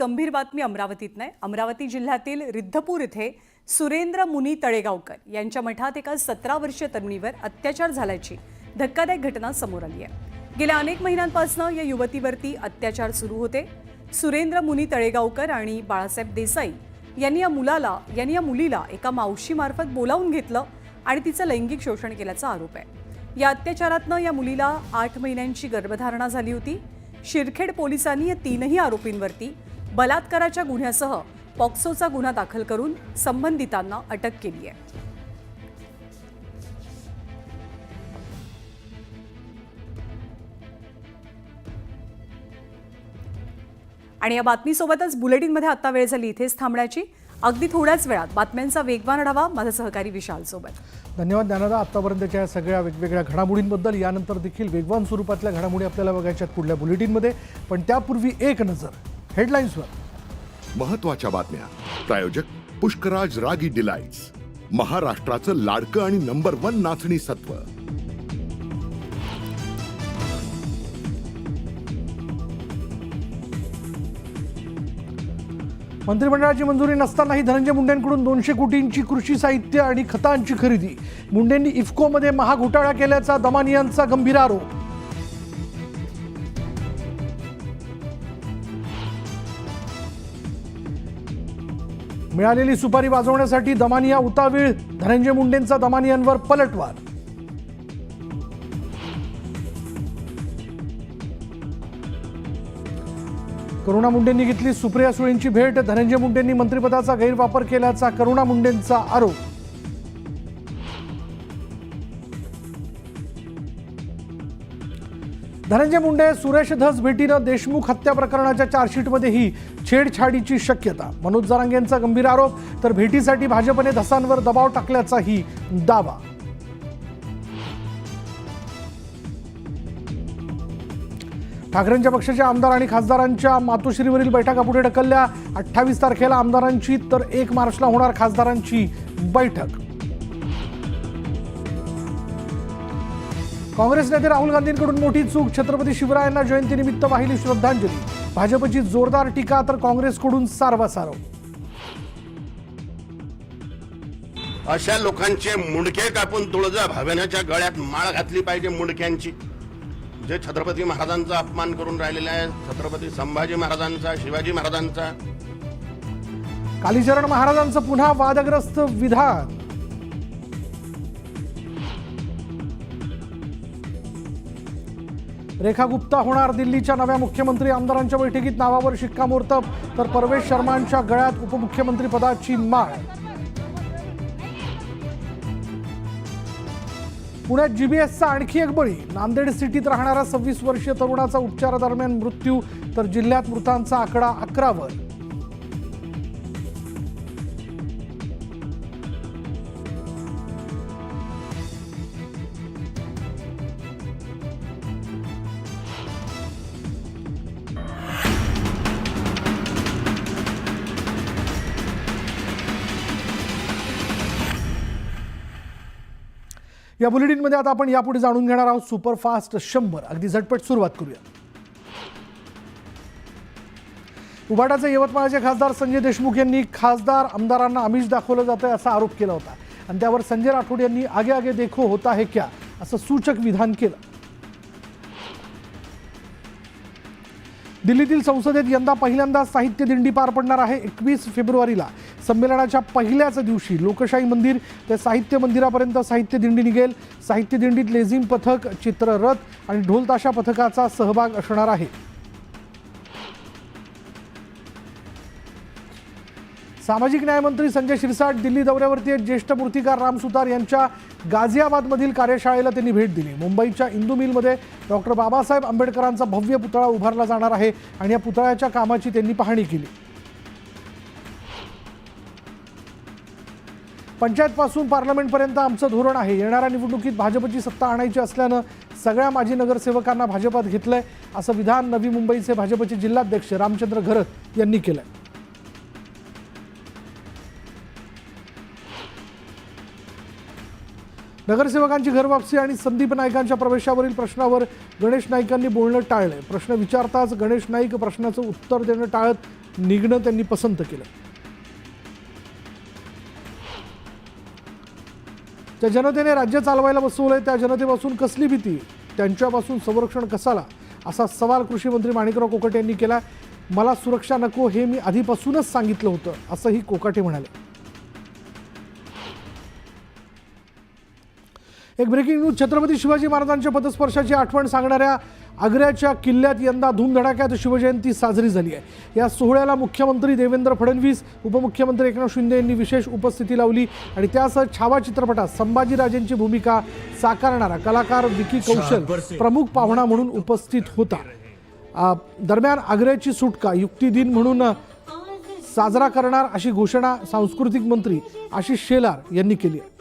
गंभीर बातमी अमरावतीत नाही. अमरावती जिल्ह्यातील रिद्धपूर येथे सुरेंद्र मुनी तळेगावकर यांच्या मठात एका 17 वर्षीय तरुणीवर अत्याचार झाल्याची धक्कादायक घटना समोर आली आहे. गेल्या अनेक महिन्यांपासून या युवतीवरती अत्याचार सुरू होते. सुरेंद्र मुनी तळेगावकर आणि बाळासाहेब देसाई यांनी या मुलीला एका मावशीमार्फत बोलावून घेतलं आणि तिचं लैंगिक शोषण केल्याचा आरोप आहे. या अत्याचारातनं या मुलीला 8 महिन्यांची गर्भधारणा झाली होती. शिरखेड पोलिसांनी या तीनही आरोपींवरती बलात्काराच्या गुन्ह्यासह पॉक्सोचा गुन्हा दाखल करून संबंधितांना अटक केली आहे. आणि या बातमीसोबतच बुलेटिनमध्ये आता वेळ झाली इथेच थांबण्याची. अगदी थोड्याच वेळात बातम्यांचा वेगवान आढावा माझा सहकारी विशाल सोबत. धन्यवाद ज्ञानदा. आतापर्यंतच्या सगळ्या वेगवेगळ्या घडामोडींबद्दल. यानंतर देखील वेगवान स्वरूपातल्या घडामोडी आपल्याला बघायच्यात पुढल्या बुलेटिनमध्ये. पण त्यापूर्वी एक नजर हेडलाईन्सवर. महत्त्वाच्या बातम्या. प्रायोजक पुष्कराज रागी डिलाइट्स, महाराष्ट्राचं लाडकं आणि नंबर 1 नाचणी सत्व. मंत्रिमंडळाची मंजुरी नसतानाही धनंजय मुंडेंकडून 200 कोटींची कृषी साहित्य आणि खतांची खरेदी. मुंडेंनी इफ्कोमध्ये महाघोटाळा केल्याचा दमानियांचा गंभीर आरोप. मिळालेली सुपारी वाजवण्यासाठी दमानिया उतावीळ, धनंजय मुंडेंचा दमानियांवर पलटवार. करुणा मुंडेंनी घेतली सुप्रिया सुळेंची भेट. धनंजय मुंडेंनी मंत्रिपदाचा गैरवापर केल्याचा करुणा मुंडेंचा आरोप. धनंजय मुंडे सुरेश धस भेटीनं देशमुख हत्या प्रकरणाच्या चार्जशीटमध्येही छेडछाडीची शक्यता. मनोज जरांगेंचा गंभीर आरोप. तर भेटीसाठी भाजपने धसांवर दबाव टाकल्याचाही दावा. ठाकरेंच्या पक्षाच्या आमदार आणि खासदारांच्या मातोश्रीवरील बैठका पुढे ढकलल्या. 28 तारखेला आमदारांची तर 1 मार्चला होणार खासदारांची बैठक. काँग्रेस नेते राहुल गांधींकडून मोठी चूक. छत्रपती शिवरायांना जयंतीनिमित्त वाहिली श्रद्धांजली. भाजपची जोरदार टीका तर काँग्रेसकडून सारवासारव. अशा लोकांचे मुंडके कापून तुळजा भावनाच्या गळ्यात माळ घातली पाहिजे. मुंडक्यांची जे छत्रपती महाराजांचा अपमान करून राहिलेला आहे, छत्रपती संभाजी महाराजांचा, शिवाजी महाराजांचा. कालीचरण महाराजांचं पुन्हा वादग्रस्त विधान. रेखा गुप्ता होणार दिल्लीच्या नव्या मुख्यमंत्री. आमदारांच्या बैठकीत नावावर शिक्कामोर्तब. तर परवेश शर्मांच्या गळ्यात उपमुख्यमंत्री पदाची माळ. पुण्यात जीबीएसचा आणखी एक बळी. नांदेड सिटीत राहणारा 26 वर्षीय तरुणाचा उपचारादरम्यान मृत्यू. तर जिल्ह्यात मृतांचा आकडा 11 वर. या बुलेटिनमध्ये आता आपण यापुढे जाणून घेणार आहोत सुपरफास्ट 100. अगदी झटपट सुरुवात करूया. उबाटाचे यवतमाळचे खासदार संजय देशमुख यांनी खासदार आमदारांना आमिष दाखवलं जातंय असा आरोप केला होता आणि त्यावर संजय राठोड यांनी आगे आगे देखो होता है क्या असं सूचक विधान केलं. दिल्लीतील संसदेत यंदा पहिल्यांदा साहित्य दिंडी पार पडणार आहे. 21 फेब्रुवारीला संमेलनाच्या पहिल्याच दिवशी लोकशाही मंदिर ते साहित्य मंदिरापर्यंत साहित्य दिंडी निघेल. साहित्य दिंडीत लेझिम पथक, चित्ररथ आणि ढोलताशा पथकाचा सहभाग असणार आहे. सामाजिक न्यायमंत्री संजय शिरसाट दिल्ली दौऱ्यावरती आहेत. ज्येष्ठ मूर्तिकार राम सुतार यांच्या गाझियाबादमधील कार्यशाळेला त्यांनी भेट दिली. मुंबईच्या इंदू मिलमध्ये डॉक्टर बाबासाहेब आंबेडकरांचा भव्य पुतळा उभारला जाणार आहे आणि या पुतळ्याच्या कामाची त्यांनी पाहणी केली. पंचायतपासून पार्लमेंटपर्यंत आमचं धोरण आहे. येणाऱ्या निवडणुकीत भाजपची सत्ता आणायची असल्यानं सगळ्या माजी नगरसेवकांना भाजपात घेतलंय असं विधान नवी मुंबईचे भाजपचे जिल्हाध्यक्ष रामचंद्र घरत यांनी केलंय. नगरसेवकांची घरवापसी आणि संदीप नाईकांच्या प्रवेशावरील प्रश्नावर गणेश नाईकांनी बोलणं टाळलं. प्रश्न विचारताच गणेश नाईक प्रश्नाचं उत्तर देणं टाळत निघणं त्यांनी पसंत केलं. ज्या जनतेने राज्य चालवायला बसवलंय त्या जनतेपासून कसली भीती, त्यांच्यापासून संरक्षण कसाला, असा सवाल कृषी मंत्री माणिकराव कोकाटे यांनी केला. मला सुरक्षा नको हे मी आधीपासूनच सांगितलं होतं, असंही कोकाटे म्हणाले. एक ब्रेकिंग न्यूज. छत्रपती शिवाजी महाराजांच्या पदस्पर्शाची आठवण सांगणाऱ्या आग्र्याच्या किल्ल्यात यंदा धूमधडाक्यात शिवजयंती साजरी झाली आहे. या सोहळ्याला मुख्यमंत्री देवेंद्र फडणवीस, उपमुख्यमंत्री एकनाथ शिंदे यांनी विशेष उपस्थिती लावली आणि त्यासह छावा चित्रपटात संभाजीराजेंची भूमिका साकारणारा कलाकार विकी कौशल प्रमुख पाहुणा म्हणून उपस्थित होता. दरम्यान आग्र्याची सुटका युक्ती दिन म्हणून साजरा करणार अशी घोषणा सांस्कृतिक मंत्री आशिष शेलार यांनी केली आहे.